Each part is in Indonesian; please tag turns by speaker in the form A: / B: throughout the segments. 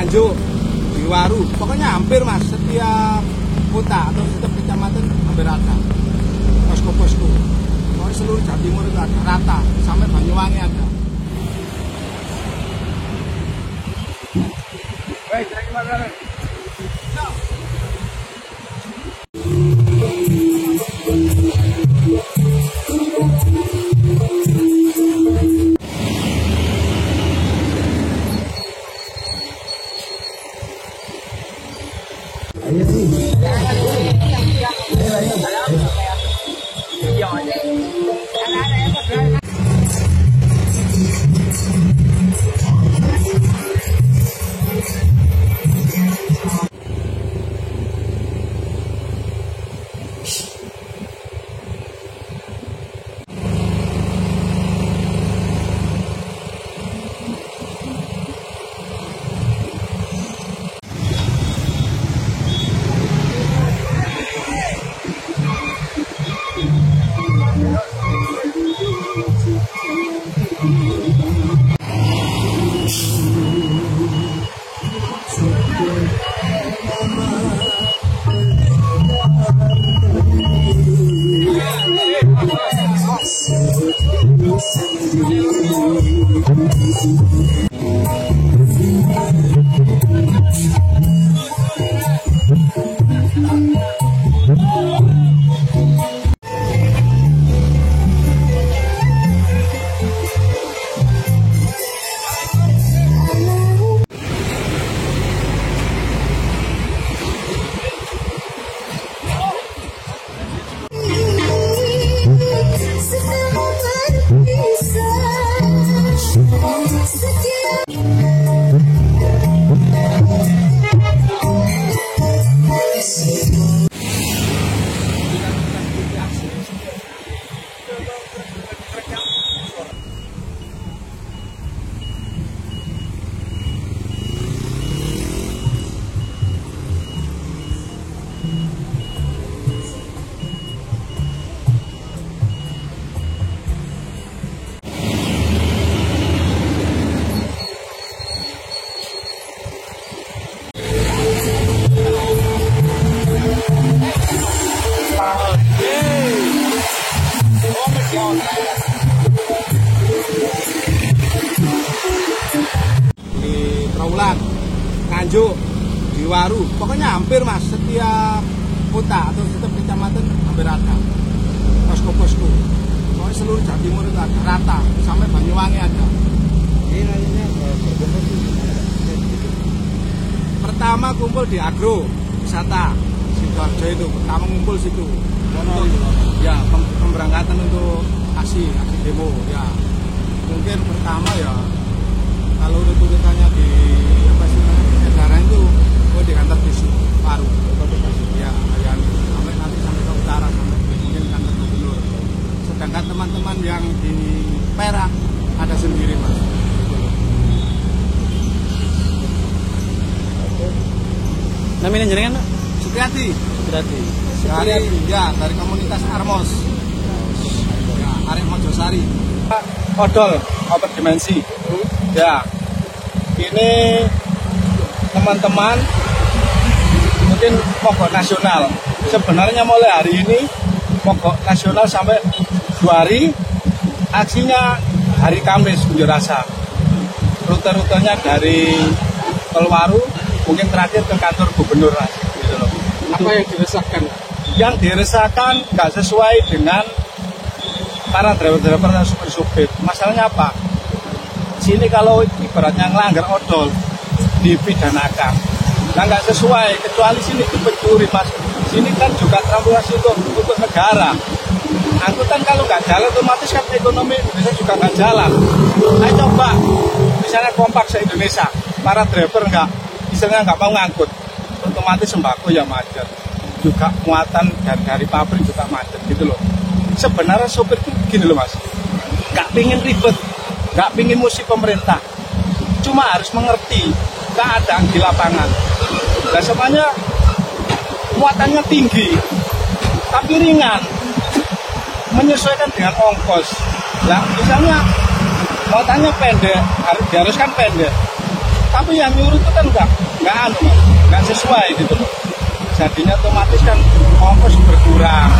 A: Nganjuk, di Waru, pokoknya hampir mas, setiap kota atau setiap kecamatan hampir ada posko-posko. Pokoknya seluruh Jawa Timur itu ada, rata, sampai Banyuwangi ada. Baik, terima kasih.
B: Di Trawulan, Nganjuk, di Waru, pokoknya hampir mas, setiap kota atau setiap kecamatan hampir ada posko-posko. Pokoknya seluruh Jawa Timur itu ada, rata, sampai Banyuwangi ada. Pertama kumpul di agro wisata Sidoarjo, itu pertama ngumpul situ untuk ya pemberangkatan untuk aksi demo ya. Mungkin pertama ya kalau tuntutannya di apa sih edaran itu di kantor desa Waru ya, sampai nanti sampai ke utara, sampai mungkin kantor gubernur. Sedangkan teman-teman yang di Perak ada sendiri mas.
A: Namanya jenengan?
B: Supriyadi. Dari komunitas Armos. Ya, Arek Mojosari.
A: Odol, open dimensi. Ya, ini teman-teman mungkin mogok nasional. Sebenarnya mulai hari ini mogok nasional sampai 2 hari. Aksinya hari Kamis unjuk rasa. Rute-rutenya dari Waru, mungkin terakhir ke kantor gubernur lah. Gitu loh.
B: Apa yang diresahkan?
A: Yang diresahkan nggak sesuai dengan para driver-driver dan supir-supir. Masalahnya apa? Sini kalau ibaratnya ngelanggar odol dipidanakan. Nah nggak sesuai, kecuali sini itu pencuri mas. Sini kan juga transportasi untuk negara. Angkutan kalau nggak jalan otomatis kan ekonomi Indonesia juga nggak jalan. Ayo coba, misalnya kompak se-Indonesia, para driver misalnya nggak mau ngangkut, otomatis sembako ya macet. Juga muatan dari pabrik juga macet gitu loh. Sebenarnya sopir itu gini loh mas, nggak pingin ribet, nggak pingin musuh pemerintah, cuma harus mengerti keadaan di lapangan. Dan semuanya muatannya tinggi, tapi ringan, menyesuaikan dengan ongkos. Nah misalnya muatannya pendek, diharuskan pendek, Tapi yang nyuruh itu kan nggak sesuai gitu loh. Jadinya otomatis kan ongkos berkurang.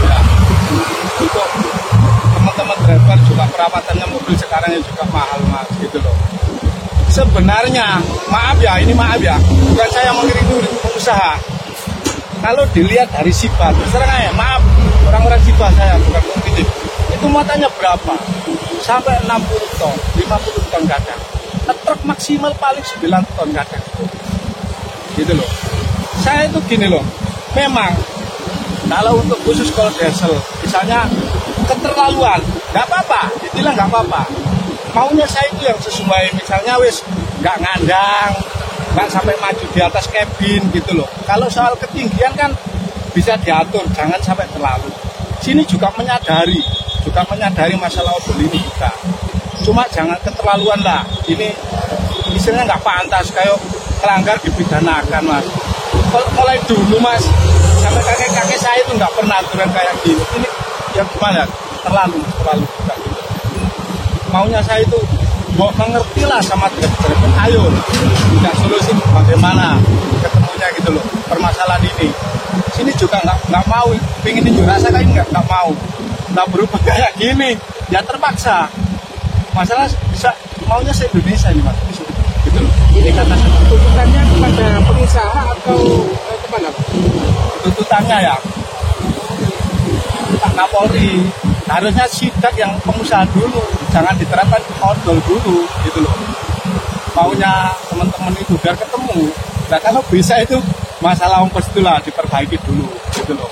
A: Ya. Untuk teman-teman driver juga perawatannya mobil sekarang juga mahal mas gitu loh. Sebenarnya maaf ya, bukan saya mengkritik pengusaha. Kalau dilihat dari sifat, terserah ya, maaf orang-orang sifat saya bukan mengkritik. Itu muatannya berapa? Sampai 60 ton, 50 ton kadang. Truk maksimal paling 9 ton kadang. Gitu loh. Saya itu gini loh, memang kalau untuk khusus kalau diesel, misalnya keterlaluan, nggak apa-apa, ditilang nggak apa-apa. Maunya saya itu yang sesuai, misalnya wis nggak ngandang, nggak sampai maju di atas kabin gitu loh. Kalau soal ketinggian kan bisa diatur, jangan sampai terlalu. Sini juga menyadari masalah odol ini juga. Cuma jangan keterlaluan lah. Ini istilahnya nggak pantas, kayak pelanggar dipidanakan mas. Mulai dulu mas, sampai kakek-kakek saya itu nggak pernah aturan kayak gini. Ini ya gimana? Terlalu juga gitu. Maunya saya itu mengertilah sama driver. Ayo, tidak solusi bagaimana ketemunya gitu loh permasalahan ini. Sini juga nggak mau, pingin dijual rasa kayak nggak mau. Nah berubah kayak gini, ya terpaksa. Masalah bisa maunya se Indonesia ini mas. Gitu loh.
B: Ini kata tuntutannya kepada pengusaha atau kepada apa?
A: Tuntutannya ya Pak Kapolri harusnya sidak yang pengusaha dulu, jangan diterapkan odol dulu gitu loh. Maunya teman-teman itu biar ketemu. Nah kalau bisa itu masalah ongkos itulah diperbaiki dulu gitu loh.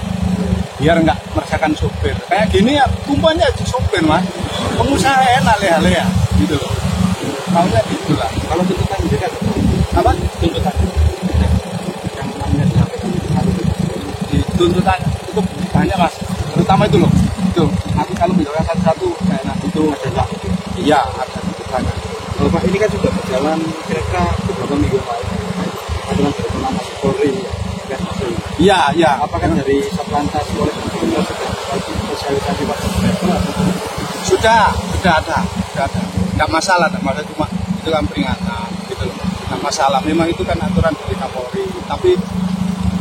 A: Biar nggak merasakan sopir. Kayak gini ya tumpuannya sopir mas. Pengusaha enak leha-leha gitu loh. Maunya gitulah.
B: Kalau tuntutan juga
A: Apa? Tuntutan.
B: yang namanya disampaikan
A: Di tuntutan itu banyak mas. Terutama itu loh. Itu. Nanti kalau bicara satu-satu, nah itu adalah. Iya, ada tuntutannya.
B: oh, Pak, ini kan sudah berjalan kira-kira beberapa minggu lalu. Aturan dari Mas Polri ya.
A: Iya.
B: Apakah dari Satlantas Polres sudah sosialisasi Pak driver atau
A: Sudah ada. Nggak masalah, cuma itu kan peringatan gitu loh. Nggak masalah, memang itu kan aturan dari Kapolri. Tapi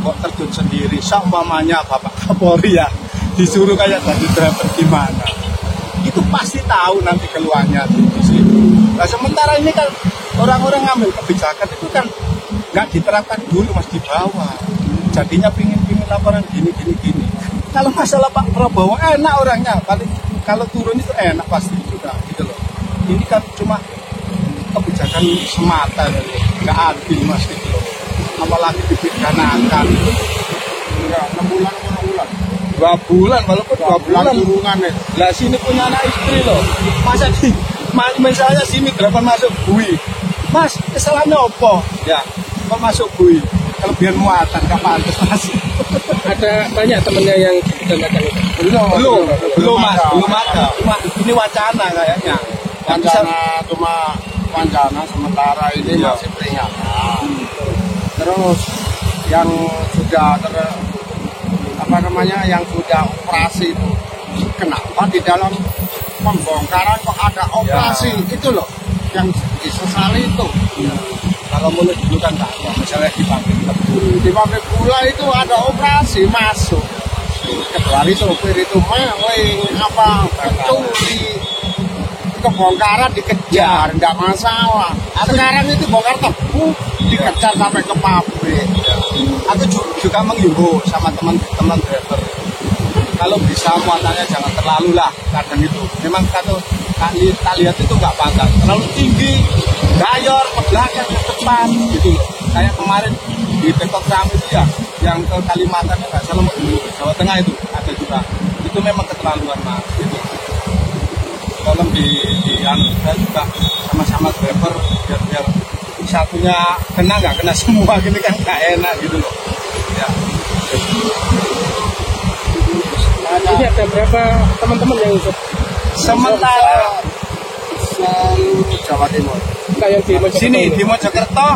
A: kok terjun sendiri, seumpamanya Bapak Kapolri ya disuruh kayak tadi driver gimana? Itu pasti tahu nanti keluarnya gitu sih. Nah sementara ini kan orang-orang ngambil kebijakan itu kan nggak diterapkan dulu mas di bawah. Jadinya pingin laporan gini. Kalau masalah Pak Prabowo enak orangnya, paling kalau turun itu enak pasti juga gitu loh. Ini kan cuma kebijakan semata gitu. Nggak adil mas gitu loh. Apalagi dipidanakan.
B: enggak 6 bulan
A: 2 bulan, walaupun 2 bulan
B: kurungan ya.
A: lah sini punya anak istri loh. Masa misalnya sini berapa masuk bui, mas kesalahannya apa ya kok masuk bui, kelebihan muatan nggak pantas mas.
B: Ada banyak temennya yang dipidanakan itu.
A: belum ada cuma ini wacana kayaknya.
B: Cuma wacana sementara ini
A: Iya.
B: masih peringatan. Terus yang sudah yang sudah operasi itu kenapa di dalam pembongkaran kok ada operasi itu loh yang disesali itu.
A: Kalau mulai dulu kan nggak ada, misalnya di pabrik
B: Gula itu ada operasi masuk, kecuali sopir itu maling apa pencuri, kebongkaran dikejar nggak masalah. Sekarang itu bongkar tebu dikejar sampai ke pabrik.
A: Aku juga menghimbau sama teman-teman driver, kalau bisa muatannya jangan terlalu lah. Kadang itu memang kita lihat itu nggak pantas, terlalu tinggi, gayor ke belakang ke depan gitu loh. Kayak kemarin di Pekot Ram itu ya, yang ke Kalimantan nggak salah mau dulu ke Jawa Tengah itu ada juga. Itu memang keterlaluan mas gitu. Tolong kita juga sama-sama driver biar satunya kena nggak kena semua gini kan nggak enak gitu loh ya.
B: Ini ada berapa teman-teman yang ikut?
A: Sementara
B: Seluruh Jawa Timur. Enggak yang di Mojokerto.
A: sini di Mojokerto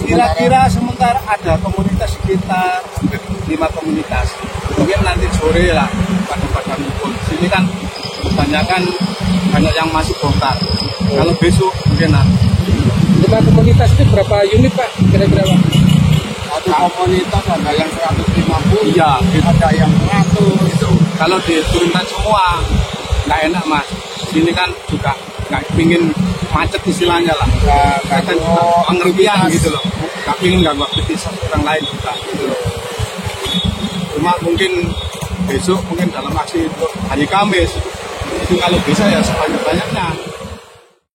A: kira-kira sementara ada komunitas sekitar hampir 5 komunitas. Mungkin nanti sore lah pada ngumpul. Sini kan banyak yang masih bongkar. Kalau besok mungkin nanti.
B: Jumlah komunitas itu berapa unit Pak? Kira-kira Pak?
A: Satu komunitas ada yang 150,
B: Iya,
A: ada yang 100.
B: itu. Kalau diturunkan semua, nggak enak Mas. Sini kan juga nggak pingin macet istilahnya lah.
A: Ya,
B: Kan pengertian gitu loh. Nggak pingin ganggu aktivitas orang lain juga gitu loh. Cuma mungkin besok mungkin dalam aksi untuk hari Kamis itu kalau bisa ya sebanyak-banyaknya